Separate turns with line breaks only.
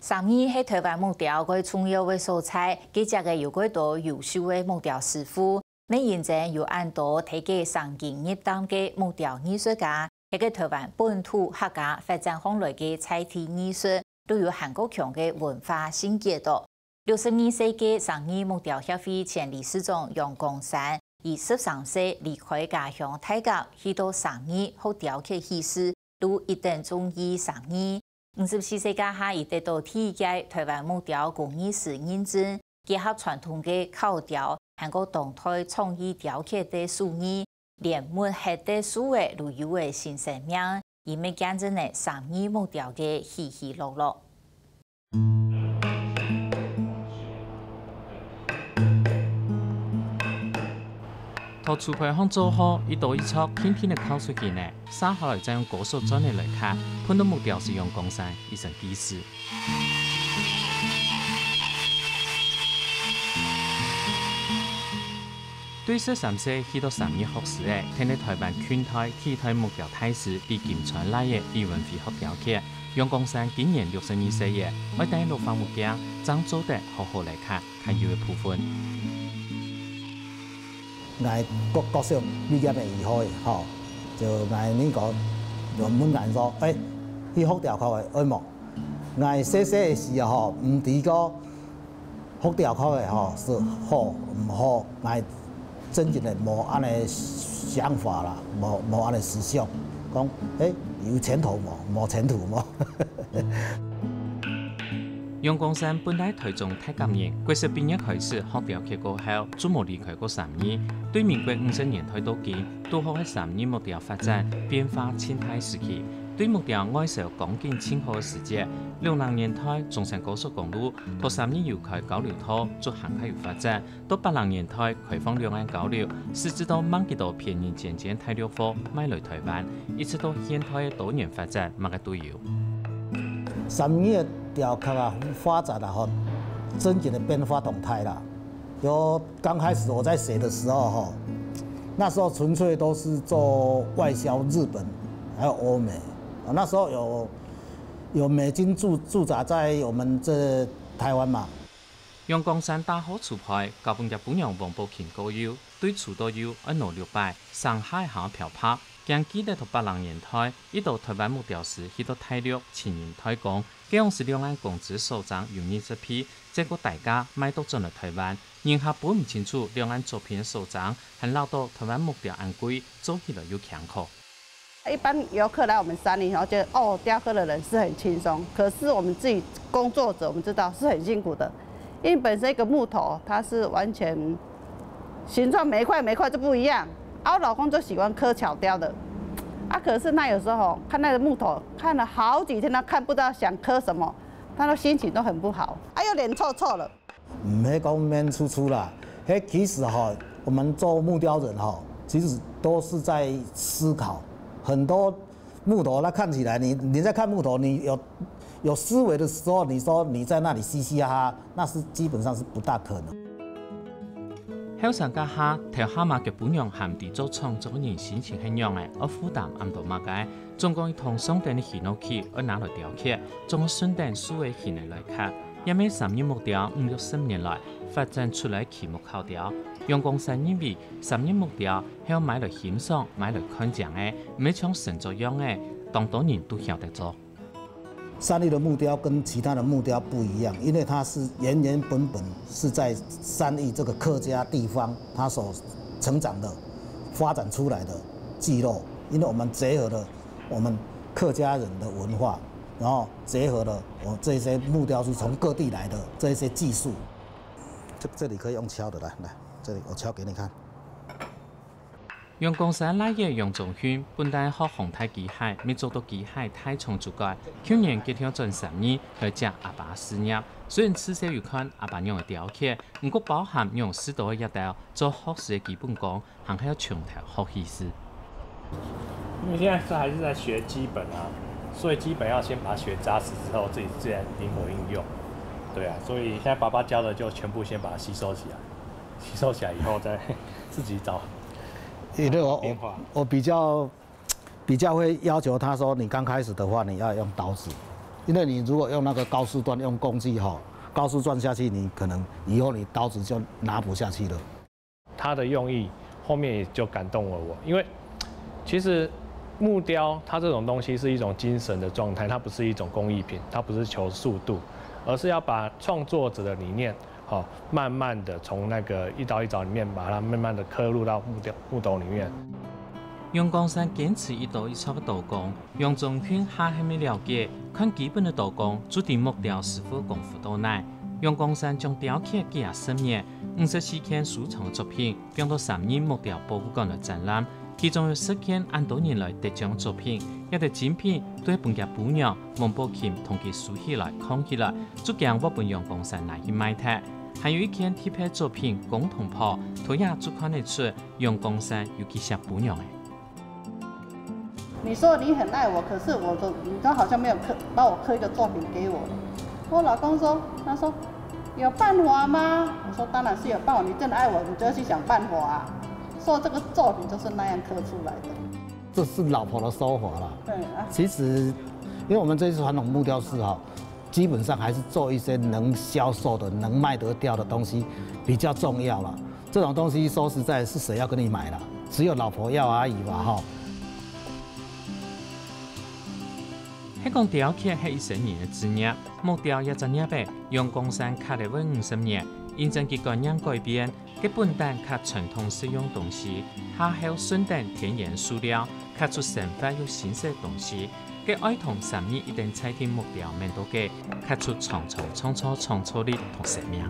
上年喺台湾木雕佢重要嘅素材，佢只嘅有幾多優秀嘅木雕師傅。你現在有按多睇嘅上經業當嘅木雕藝術家，喺個台灣本土客家發展方來嘅彩體藝術，都有韓國強嘅文化新結度。62歲嘅上年木雕協會前理事長楊光山，以13歲離開家鄉泰國，去到上年學雕刻藝術，都一定中意上年。54歲家下已得到第一屆台灣木雕工藝師認證，結合傳統嘅口雕，韓國當代創意雕刻的手藝，連木刻的數位都有嘅新生命，而咪見證呢上年木雕嘅起起落落。
陶瓷配方做好，一刀一撮，天天的烤出去呢，撒下來再用高速轉嚟來看，判斷木雕是用光山一成技師。對13歲去到上年學時嘅，聽喺台灣圈台體台木雕大師李金川來嘅李文飛學雕刻，楊光山今年62歲嘅，我帶六方木雕，將做得好好來看，看有嘅部分。
我國小畢業嘅以後，吼，就我呢個就問人說，去學雕刻嘅愛冇？我細細嘅時候，唔知個學雕刻嘅吼是好唔好，我真正係冇安尼想法啦，冇安尼思想，講有前途冇前途冇。
楊光山本來台中太監人，國小畢業開始學雕刻過後，就冇離開過3年。對民國50年代到今，都學喺3年木雕發展變化千態時期。對木雕愛受講緊清好嘅時節，60年代中山高速公路頭3年又開交流道做航海發展，到80年代開放兩岸交流，甚至到萬幾多便宜漸漸大陸貨買來台灣，一直到現代嘅多元發展，乜嘅都有。
3年嘅雕刻啊，發展啊，吼，真正的變化動態啦。有剛開始我在學的時候，吼，那時候純粹都是做外銷日本，還有歐美。那時候有美軍駐紮在我們這台灣嘛。
楊光山大學出牌，教本日本人黃寶勤教友，對廚都有160上海下漂泊。將記得到80年代，一到台灣木雕師去到大陸前人推廣，這樣是兩岸公司首長有認識批，結果大家買到進來台灣，人下本唔清楚兩岸作品首長，還撈到台灣木雕按規做起來又強酷。
一般遊客來我們山裡，然後覺得雕刻的人是很輕鬆，可是我們自己工作者，我們知道是很辛苦的，因為本身一個木頭它是完全形狀每一塊就不一樣。我老公就喜歡刻巧雕的，可是那有時候看那個木頭，看了好幾天，他看不到想刻什麼，他的心情都很不好，又臉臭臭了。
唔係講面粗啦，其實哈，我們做木雕人哈，其實都是在思考。很多木頭，它看起來你在看木頭，你有思維的時候，你說你在那裡嘻嘻哈哈，那是基本上是不大可能。
後生家下條蛤蟆嘅本樣鹹地做創作人心情很樣嘅，我負擔唔到乜嘅，總共同上等嘅喜怒氣，我拿來雕刻，仲順等數位戲嚟看，因為3年木雕50年來發展出來奇木考雕，楊光山認為3年木雕係買來欣賞、買來看獎嘅，唔係像神作樣嘅，當多人都曉得做。
山地的木雕跟其他的木雕不一樣，因為它是原本是在山地這個客家地方，它所成長的、發展出來的聚落。因為我們結合了我們客家人的文化，然後結合了我這些木雕是從各地來的這些技術。這裡可以用敲的，來，這裡我敲給你看。
楊光山來嘅楊宗勳本來學航太機械，未做到機械太重主角。去年結跳轉3年去接阿爸事業，雖然此時有看阿爸用嘅雕刻，不過包含用4道嘅一道做學士嘅基本功，還係要從頭學起師。
因為現在還是在學基本啊，所以基本要先把它學紮實之後，自己自然靈活應用。對啊，所以現在爸爸教的就全部先把它吸收起來，吸收起來以後再自己找。
因為我比較會要求他說，你剛開始的話，你要用刀子，因为你如果用那个高速钻用工具哈，高速钻下去，你可能以后你刀子就拿不下去了。
他的用意后面也就感动了我，因为其实木雕它这种东西是一种精神的状态，它不是一种工艺品，它不是求速度，而是要把创作者的理念，慢慢的从那个一刀一凿里面把它慢慢的刻入到木斗里面。
杨光山坚持一刀一凿的刀工，杨宗勋还没了解，看基本的刀工，注定木雕师傅功夫多难。杨光山将雕刻记下10年，54件收藏的作品，并到3年木雕博物馆的展览，其中有10件按多年来得奖作品，一啲精品对本家姑娘孟宝琴同佢竖起来、扛起来，足将我本杨光山拿去卖脱。还有一件贴片作品《共同炮》，图也足看得出杨光山有几像姑娘诶。
你说你很爱我，可是你都好像没有帮我刻一个作品给我。我老公说，他说有办法吗？我说当然是有办法，你真的爱我，你就要去想办法啊。说这个作品就是那样刻出来的。
这是老婆的说法啦。
对啊。
其实，因为我们这些传统木雕师哈，基本上还是做一些能销售的、能卖得掉的东西比较重要啦。这种东西说实在是谁要跟你买啦？只有老婆要而已吧哈。
迄讲雕刻係10年嘅职业，木雕也10年白，杨光山刻了50年，因正佢觀念改變，佢本單刻傳統使用東西，下後順帶天然塑料，刻出生活有新鮮東西。佢愛同3年一定採聽木雕面到嘅，刻出創造力同生命。